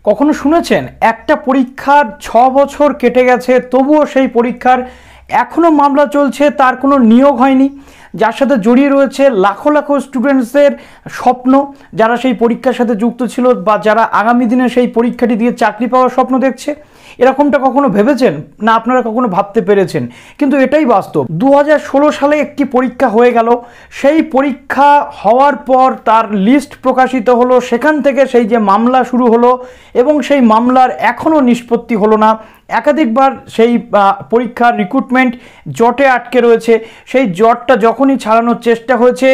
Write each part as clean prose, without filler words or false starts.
কখনো শুনেছেন একটা পরীক্ষার 6 বছর কেটে গেছে তবুও সেই পরীক্ষার এখনো মামলা চলছে, তার কোনো নিয়োগ হয়নি, যার সাথে জড়িয়ে রয়েছে লাখো লাখো স্টুডেন্টসদের স্বপ্ন, যারা সেই পরীক্ষার সাথে যুক্ত ছিল বা যারা আগামী দিনে সেই পরীক্ষাটি দিয়ে চাকরি পাওয়ার স্বপ্ন দেখছে? এরকমটা কখনো ভেবেছেন না? আপনারা কখনো ভাবতে পেরেছেন? কিন্তু এটাই বাস্তব। 2016 সালে একটি পরীক্ষা হয়ে গেল, সেই পরীক্ষা হওয়ার পর তার লিস্ট প্রকাশিত হলো, সেখান থেকে সেই যে মামলা শুরু হলো এবং সেই মামলার এখনও নিষ্পত্তি হলো না। একাধিকবার সেই পরীক্ষার রিক্রুটমেন্ট জটে আটকে রয়েছে। সেই জটটা যখনই ছাড়ানোর চেষ্টা হয়েছে,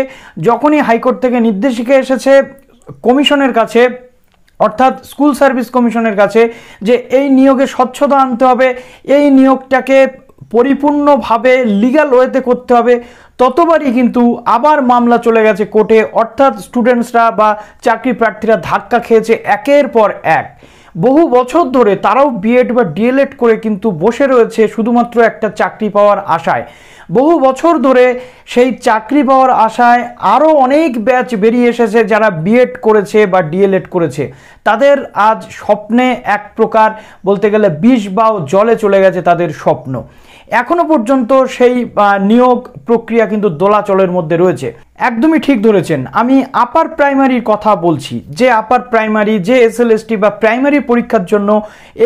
যখনই হাইকোর্ট থেকে নির্দেশিকা এসেছে কমিশনের কাছে, অর্থাৎ স্কুল সার্ভিস কমিশনের কাছে, যে এই নিয়োগে স্বচ্ছতা আনতে হবে, এই নিয়োগটাকে পরিপূর্ণভাবে লিগ্যাল ওয়েতে করতে হবে, ততবারই কিন্তু আবার মামলা চলে গেছে কোর্টে। অর্থাৎ স্টুডেন্টসরা বা চাকরি প্রার্থীরা ধাক্কা খেয়েছে একের পর এক। বহু বছর ধরে তারাও বিএড বা ডিএলএড করে কিন্তু বসে রয়েছে শুধুমাত্র একটা চাকরি পাওয়ার আশায়। বহু বছর ধরে সেই চাকরি পাওয়ার আশায় আরও অনেক ব্যাচ বেরিয়ে এসেছে যারা বিএড করেছে বা ডিএলএড করেছে। তাদের আজ স্বপ্নে এক প্রকার বলতে গেলে বিষ বা জলে চলে গেছে তাদের স্বপ্ন। এখনো পর্যন্ত সেই নিয়োগ প্রক্রিয়া কিন্তু দোলাচলের মধ্যে রয়েছে। একদমই ঠিক ধরেছেন, আমি আপার প্রাইমারির কথা বলছি। যে আপার প্রাইমারি, যে এসএলএসটি বা প্রাইমারি পরীক্ষার জন্য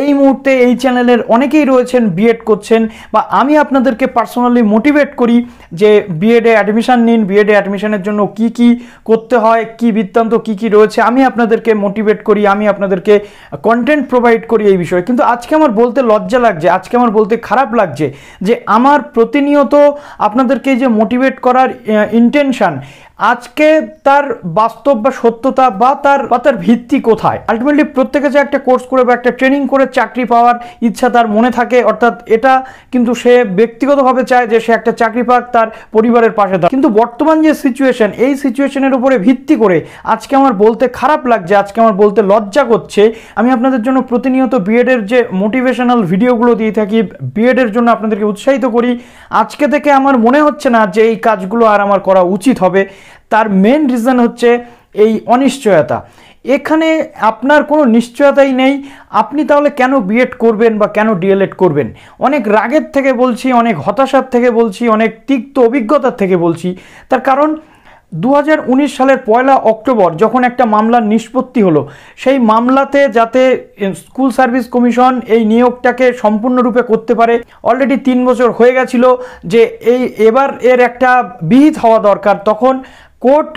এই মুহূর্তে এই চ্যানেলের অনেকেই রয়েছেন বিএড করছেন, বা আমি আপনাদেরকে পার্সোনালি মোটিভেট করি যে বিএডে অ্যাডমিশন নিন, বিএডে অ্যাডমিশনের জন্য কি কি করতে হয়, কি বৃত্তান্ত কি কি রয়েছে, আমি আপনাদেরকে মোটিভেট করি, আমি আপনাদেরকে কন্টেন্ট প্রোভাইড করি এই বিষয়ে। কিন্তু আজকে আমার বলতে লজ্জা লাগছে, আজকে আমার বলতে খারাপ লাগছে যে আমার প্রতিনিয়ত আপনাদেরকে যে মোটিভেট করার ইন্টেনশন, আজকে তার বাস্তব বা সত্যতা বা তার ভিত্তি কোথায়? আলটিমেটলি প্রত্যেকে যে একটা কোর্স করে বা একটা ট্রেনিং করে চাকরি পাওয়ার ইচ্ছা তার মনে থাকে, অর্থাৎ এটা কিন্তু সে ব্যক্তিগতভাবে চায় যে সে একটা চাকরি পাক, তার পরিবারের পাশে থাকে। কিন্তু বর্তমান যে সিচুয়েশন, এই সিচুয়েশনের উপরে ভিত্তি করে আজকে আমার বলতে খারাপ লাগছে, আজকে আমার বলতে লজ্জা করছে। আমি আপনাদের জন্য প্রতিনিয়ত বিএডের যে মোটিভেশনাল ভিডিওগুলো দিয়ে থাকি, বিএডের জন্য আপনাদেরকে উৎসাহিত করি। আজকে থেকে আমার মনে হচ্ছে না যে এই কাজগুলো আর আমার করা উচিত হবে। তার মেন রিজন হচ্ছে এই অনিশ্চয়তা। এখানে আপনার কোনো নিশ্চয়তাই নেই, আপনি তাহলে কেন বিএড করবেন বা কেন ডিএলএড করবেন? অনেক রাগের থেকে বলছি, অনেক হতাশার থেকে বলছি, অনেক তিক্ত অভিজ্ঞতার থেকে বলছি। তার কারণ 2019 সালের 1 অক্টোবর যখন একটা মামলার নিষ্পত্তি হলো, সেই মামলাতে যাতে স্কুল সার্ভিস কমিশন এই নিয়োগটাকে সম্পূর্ণরূপে করতে পারে, অলরেডি 3 বছর হয়ে গেছিল যে এবার এর একটা বিহিত হওয়া দরকার। তখন কোর্ট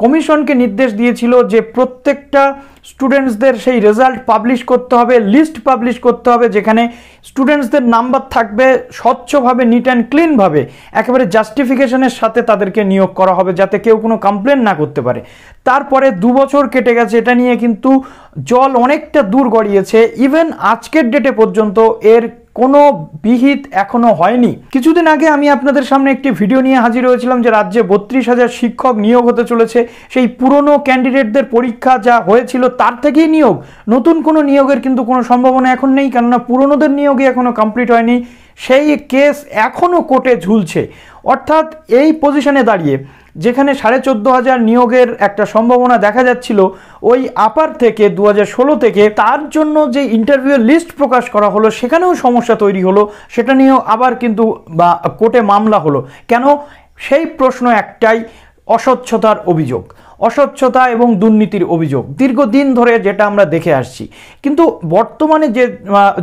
কমিশনকে নির্দেশ দিয়েছিল যে প্রত্যেকটা স্টুডেন্টসদের সেই রেজাল্ট পাবলিশ করতে হবে, লিস্ট পাবলিশ করতে হবে, যেখানে স্টুডেন্টসদের নাম্বার থাকবে, স্বচ্ছভাবে নিট অ্যান্ড ক্লিনভাবে একেবারে জাস্টিফিকেশনের সাথে তাদেরকে নিয়োগ করা হবে, যাতে কেউ কোনো কমপ্লেন না করতে পারে। তারপরে 2 বছর কেটে গেছে, এটা নিয়ে কিন্তু জল অনেকটা দূর গড়িয়েছে। ইভেন আজকের ডেটে পর্যন্ত এর কোনো বিহিত এখনো হয়নি। কিছুদিন আগে আমি আপনাদের সামনে একটি ভিডিও নিয়ে হাজির হয়েছিলাম যে রাজ্যে 32,000 শিক্ষক নিয়োগ হতে চলেছে। সেই পুরনো ক্যান্ডিডেটদের পরীক্ষা যা হয়েছিল তার থেকেই নিয়োগ, নতুন কোনো নিয়োগের কিন্তু কোনো সম্ভাবনা এখন নেই, কেননা পুরনোদের নিয়োগই এখনো কমপ্লিট হয়নি। সেই কেস এখনো কোর্টে ঝুলছে। অর্থাৎ এই পজিশনে দাঁড়িয়ে যেখানে 14,500 নিয়োগের একটা সম্ভাবনা দেখা যাচ্ছিল ওই আপার থেকে 2016 থেকে, তার জন্য যে ইন্টারভিউ লিস্ট প্রকাশ করা হলো সেখানেও সমস্যা তৈরি হলো, সেটা নিয়েও আবার কিন্তু কোর্টে মামলা হলো। কেন? সেই প্রশ্ন একটাই, অস্বচ্ছতার অভিযোগ, অস্বচ্ছতা এবং দুর্নীতির অভিযোগ দীর্ঘদিন ধরে যেটা আমরা দেখে আসছি। কিন্তু বর্তমানে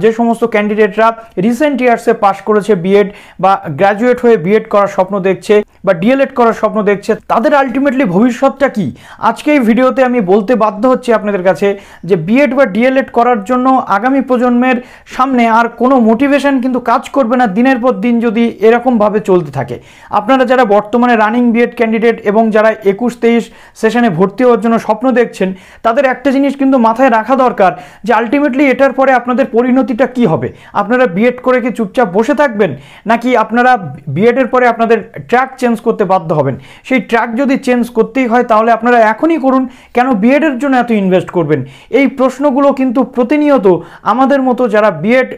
যে সমস্ত ক্যান্ডিডেটরা রিসেন্ট ইয়ার্সে পাশ করেছে বিএড বা গ্র্যাজুয়েট হয়ে বিএড করার স্বপ্ন দেখছে বা ডিএলএড করার স্বপ্ন দেখছে, তাদের আলটিমেটলি ভবিষ্যৎটা কি? আজকে এই ভিডিওতে আমি বলতে বাধ্য হচ্ছি আপনাদের কাছে যে বিএড বা ডিএলএড করার জন্য আগামী প্রজন্মের সামনে আর কোনো মোটিভেশন কিন্তু কাজ করবে না দিনের পর দিন যদি এরকমভাবে চলতে থাকে। আপনারা যারা বর্তমানে রানিং বিএড ক্যান্ডিডেট এবং যারা 21-23 সেশনে ভর্তি হওয়ার জন্য স্বপ্ন দেখছেন, তাদের একটা জিনিস কিন্তু মাথায় রাখা দরকার যে আলটিমেটলি এটার পরে আপনাদের পরিণতিটা কি হবে। আপনারা বিএড করে কি চুপচাপ বসে থাকবেন, নাকি আপনারা বিএডের পরে আপনাদের ট্র্যাক চেঞ্জ করতে বাধ্য হবেন? সেই ট্র্যাক যদি চেঞ্জ করতেই হয় তাহলে আপনারা এখনই করুন, কেন বিএডের জন্য এত ইনভেস্ট করবেন? এই প্রশ্নগুলো কিন্তু প্রতিনিয়ত আমাদের মতো যারা বিএড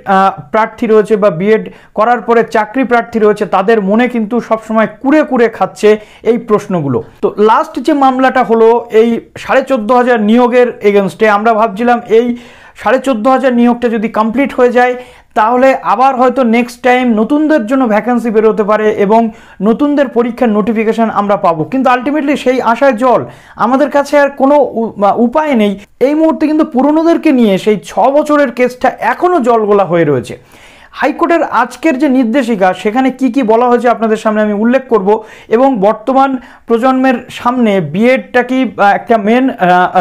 প্রার্থী রয়েছে বা বিএড করার পরে চাকরি প্রার্থী রয়েছে তাদের মনে কিন্তু সবসময় কুড়ে কুড়ে খাচ্ছে এই প্রশ্নগুলো। তো লাস্ট যে মামলাটা হলো এই 14,500 নিয়োগের এগেনস্টে, আমরা ভাবছিলাম এই 14,500 নিয়োগটা যদি কমপ্লিট হয়ে যায় তাহলে আবার হয়তো নেক্সট টাইম নতুনদের জন্য ভ্যাকেন্সি বেরোতে পারে এবং নতুনদের পরীক্ষার নোটিফিকেশন আমরা পাবো। কিন্তু আলটিমেটলি সেই আশায় জল, আমাদের কাছে আর কোনো উপায় নেই। এই মুহূর্তে কিন্তু পুরনোদেরকে নিয়ে সেই 6 বছরের কেসটা এখনও জলগোলা হয়ে রয়েছে। হাইকোর্টের আজকের যে নির্দেশিকা সেখানে কি কি বলা হয়েছে আপনাদের সামনে আমি উল্লেখ করব, এবং বর্তমান প্রজন্মের সামনে বিএডটা কি একটা মেন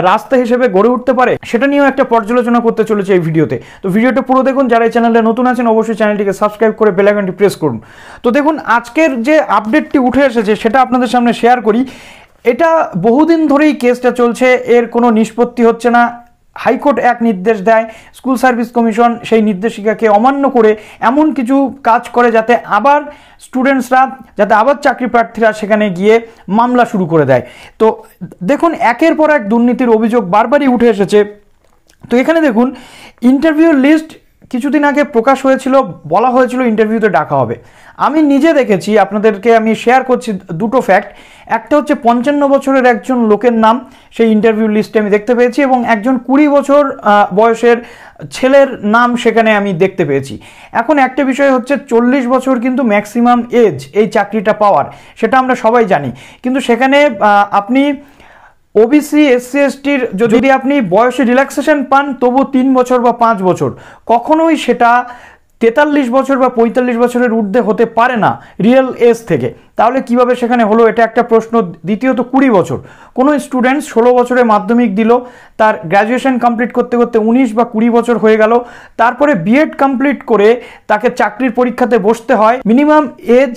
রাস্তা হিসেবে গড়ে উঠতে পারে সেটা নিয়েও একটা পর্যালোচনা করতে চলেছে এই ভিডিওতে। তো ভিডিওটা পুরো দেখুন, যারা এই চ্যানেলে নতুন আছেন অবশ্যই চ্যানেলটিকে সাবস্ক্রাইব করে বেল আইকনটি প্রেস করুন। তো দেখুন আজকের যে আপডেটটি উঠে এসেছে সেটা আপনাদের সামনে শেয়ার করি। এটা বহুদিন ধরেই কেসটা চলছে, এর কোনো নিষ্পত্তি হচ্ছে না। হাইকোর্ট এক নির্দেশ দেয়, স্কুল সার্ভিস কমিশন সেই নির্দেশিকাকে অমান্য করে এমন কিছু কাজ করে যাতে আবার স্টুডেন্টসরা, যাতে আবার চাকরি প্রার্থীরা সেখানে গিয়ে মামলা শুরু করে দেয়। তো দেখুন একের পর এক দুর্নীতির অভিযোগ বারবারই উঠে এসেছে। তো এখানে দেখুন ইন্টারভিউ লিস্ট কিছুদিন আগে প্রকাশ হয়েছিল, বলা হয়েছিল ইন্টারভিউতে ডাকা হবে। আমি নিজে দেখেছি, আপনাদেরকে আমি শেয়ার করছি দুটো ফ্যাক্ট। একটা হচ্ছে 55 বছরের একজন লোকের নাম সেই ইন্টারভিউ লিস্টে আমি দেখতে পেয়েছি, এবং একজন 20 বছর বয়সের ছেলের নাম সেখানে আমি দেখতে পেয়েছি। এখন একটা বিষয় হচ্ছে 40 বছর কিন্তু ম্যাক্সিমাম এজ এই চাকরিটা পাওয়ার, সেটা আমরা সবাই জানি। কিন্তু সেখানে আপনি ওবিসি এসসি এসটির যদি আপনি বয়সে রিল্যাক্সেশন পান তবু 3 বছর বা 5 বছর, কখনোই সেটা 43 বছর বা 45 বছরের ঊর্ধ্বে হতে পারে না রিয়েল এজ থেকে। তাহলে কিভাবে সেখানে হলো, এটা একটা প্রশ্ন। দ্বিতীয়ত 20 বছর, কোনো স্টুডেন্ট 16 বছরে মাধ্যমিক দিল, তার গ্র্যাজুয়েশন কমপ্লিট করতে করতে 19 বা 20 বছর হয়ে গেল, তারপরে বিএড কমপ্লিট করে তাকে চাকরির পরীক্ষাতে বসতে হয়। মিনিমাম এজ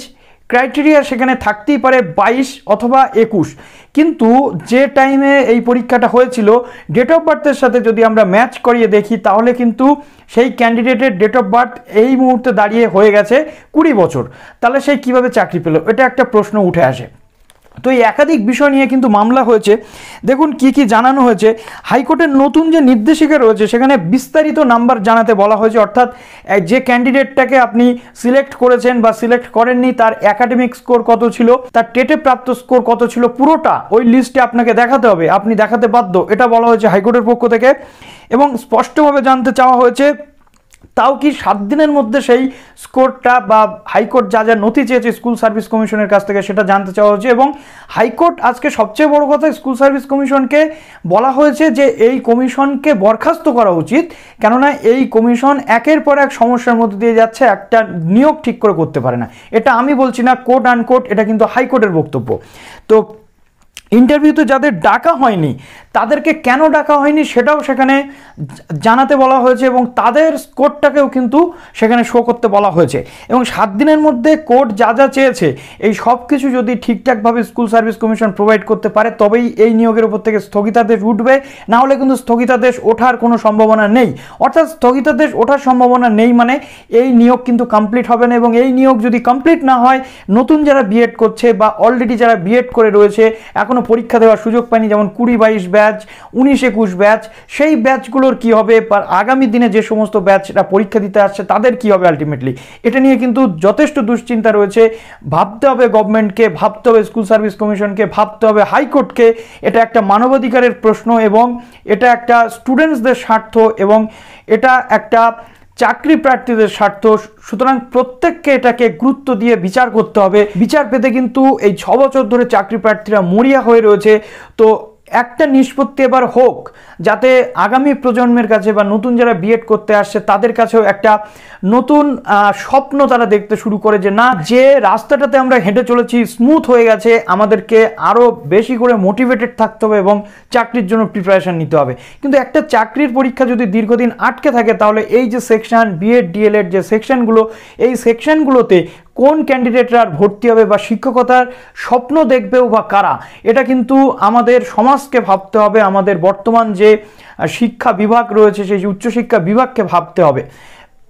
ক্রাইটেরিয়া সেখানে থাকতেই পারে 22 অথবা 21, কিন্তু যে টাইমে এই পরীক্ষাটা হয়েছিল ডেট অফ বার্থের সাথে যদি আমরা ম্যাচ করিয়ে দেখি তাহলে কিন্তু সেই ক্যান্ডিডেটের ডেট অফ বার্থ এই মুহূর্তে দাঁড়িয়ে হয়ে গেছে 20 বছর। তাহলে সেই কিভাবে চাকরি পেল, এটা একটা প্রশ্ন উঠে আসে। তো এই একাধিক বিষয় নিয়ে কিন্তু মামলা হয়েছে। দেখুন কি কি জানানো হয়েছে। হাইকোর্টের নতুন যে নির্দেশিকা রয়েছে সেখানে বিস্তারিত নাম্বার জানাতে বলা হয়েছে, অর্থাৎ যে ক্যান্ডিডেটটাকে আপনি সিলেক্ট করেছেন বা সিলেক্ট করেননি তার একাডেমিক স্কোর কত ছিল, তার টেটে প্রাপ্ত স্কোর কত ছিল, পুরোটা ওই লিস্টে আপনাকে দেখাতে হবে, আপনি দেখাতে বাধ্য, এটা বলা হয়েছে হাইকোর্টের পক্ষ থেকে। এবং স্পষ্টভাবে জানতে চাওয়া হয়েছে তাও কি 7 দিনের মধ্যে সেই স্কোরটা বা হাইকোর্ট যা যা নথি চেয়েছে স্কুল সার্ভিস কমিশনের কাছ থেকে সেটা জানতে চাওয়া হয়েছে। এবং হাইকোর্ট আজকে সবচেয়ে বড় কথা, স্কুল সার্ভিস কমিশনকে বলা হয়েছে যে এই কমিশনকে বরখাস্ত করা উচিত, কেননা এই কমিশন একের পর এক সমস্যার মধ্যে দিয়ে যাচ্ছে, একটা নিয়োগ ঠিক করে করতে পারে না। এটা আমি বলছি না, কোট আনকোট এটা কিন্তু হাইকোর্টের বক্তব্য। তো ইন্টারভিউতে যাদের ডাকা হয়নি তাদেরকে কেন ডাকা হয়নি সেটাও সেখানে জানাতে বলা হয়েছে, এবং তাদের স্কোরটাকেও কিন্তু সেখানে শো করতে বলা হয়েছে। এবং 7 দিনের মধ্যে কোর্ট যা যা চেয়েছে এই সব কিছু যদি ঠিকঠাকভাবে স্কুল সার্ভিস কমিশন প্রোভাইড করতে পারে তবেই এই নিয়োগের উপর থেকে স্থগিতাদেশ উঠবে, না হলে কিন্তু স্থগিতাদেশ ওঠার কোনো সম্ভাবনা নেই। অর্থাৎ স্থগিতাদেশ ওঠার সম্ভাবনা নেই মানে এই নিয়োগ কিন্তু কমপ্লিট হবে না, এবং এই নিয়োগ যদি কমপ্লিট না হয় নতুন যারা বিএড করছে বা অলরেডি যারা বিএড করে রয়েছে এখনও পরীক্ষা দেওয়ার সুযোগ পায়নি, যেমন 20-22 ব্যাচ, 19-21 ব্যাচ, সেই ব্যাচগুলোর কি হবে, বা আগামী দিনে যে সমস্ত ব্যাচরা পরীক্ষা দিতে আসছে তাদের কি হবে আলটিমেটলি, এটা নিয়ে কিন্তু যথেষ্ট দুশ্চিন্তা রয়েছে। ভাবতে হবে গভর্নমেন্টকে, ভাবতে হবে স্কুল সার্ভিস কমিশনকে, ভাবতে হবে হাইকোর্টকে। এটা একটা মানবাধিকারের প্রশ্ন, এবং এটা একটা স্টুডেন্টসদের স্বার্থ, এবং এটা একটা চাকরি প্রার্থীদের স্বার্থ। সুতরাং প্রত্যেককে এটাকে গুরুত্ব দিয়ে বিচার করতে হবে। বিচার পেতে কিন্তু এই 6 বছর ধরে চাকরি প্রার্থীরা মরিয়া হয়ে রয়েছে। তো একটা নিষ্পত্তি এবার হোক, যাতে আগামী প্রজন্মের কাছে বা নতুন যারা বিএড করতে আসছে তাদের কাছেও একটা নতুন স্বপ্ন তারা দেখতে শুরু করে, যে না, যে রাস্তাটাতে আমরা হেঁটে চলেছি স্মুথ হয়ে গেছে, আমাদেরকে আরও বেশি করে মোটিভেটেড থাকতে হবে এবং চাকরির জন্য প্রিপারেশন নিতে হবে। কিন্তু একটা চাকরির পরীক্ষা যদি দীর্ঘদিন আটকে থাকে তাহলে এই যে সেকশন B.Ed D.El.Ed যে সেকশনগুলো, এই সেকশনগুলোতে কোন ক্যান্ডিডেটরা ভর্তি হবে বা শিক্ষকতার স্বপ্ন দেখবেও বা কারা, এটা কিন্তু আমাদের সমাজকে ভাবতে হবে, আমাদের বর্তমান যে শিক্ষা বিভাগ রয়েছে সেই উচ্চশিক্ষা বিভাগকে ভাবতে হবে।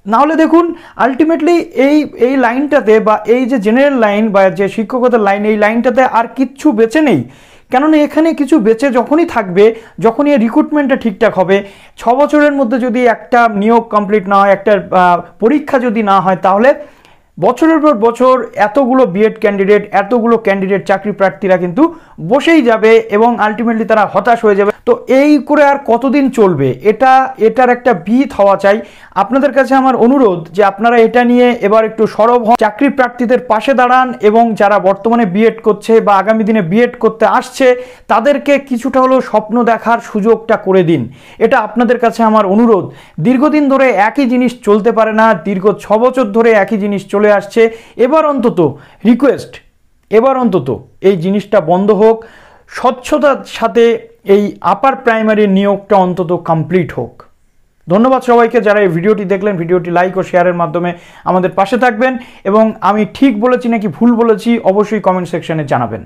নাহলে দেখুন আলটিমেটলি এই লাইনটাতে বা এই যে জেনারেল লাইন বা যে শিক্ষকতার লাইন, এই লাইনটাতে আর কিচ্ছু বেঁচে নেই। কেননা এখানে কিছু বেঁচে যখনই থাকবে, যখনই এই রিক্রুটমেন্টটা ঠিকঠাক হবে, 6 বছরের মধ্যে যদি একটা নিয়োগ কমপ্লিট না হয়, একটা পরীক্ষা যদি না হয়, তাহলে বছরের পর বছর এতগুলো বিএড ক্যান্ডিডেট, এতগুলো ক্যান্ডিডেট চাকরি প্রার্থীরা কিন্তু বসেই যাবে এবং আলটিমেটলি তারা হতাশ হয়ে যাবে। তো এই করে আর কতদিন চলবে? এটার একটা বিহিত হওয়া চাই। আপনাদের কাছে আমার অনুরোধ যে আপনারা এটা নিয়ে এবার একটু সরব হন, চাকরি প্রার্থীদের পাশে দাঁড়ান এবং যারা বর্তমানে বিএড করছে বা আগামী দিনে বিএড করতে আসছে তাদেরকে কিছুটা হলেও স্বপ্ন দেখার সুযোগটা করে দিন। এটা আপনাদের কাছে আমার অনুরোধ। দীর্ঘদিন ধরে একই জিনিস চলতে পারে না, দীর্ঘ 6 বছর ধরে একই জিনিস চলে আসছে। এবার অন্তত রিকোয়েস্ট, এবার অন্তত এই জিনিসটা বন্ধ হোক, স্বচ্ছতার সাথে এই আপার প্রাইমারি নিয়োগটা অন্তত কমপ্লিট হোক। ধন্যবাদ সবাইকে যারা এই ভিডিওটি দেখলেন। ভিডিওটি লাইক ও শেয়ারের মাধ্যমে আমাদের পাশে থাকবেন এবং আমি ঠিক বলেছি নাকি ভুল বলেছি অবশ্যই কমেন্ট সেকশনে জানাবেন।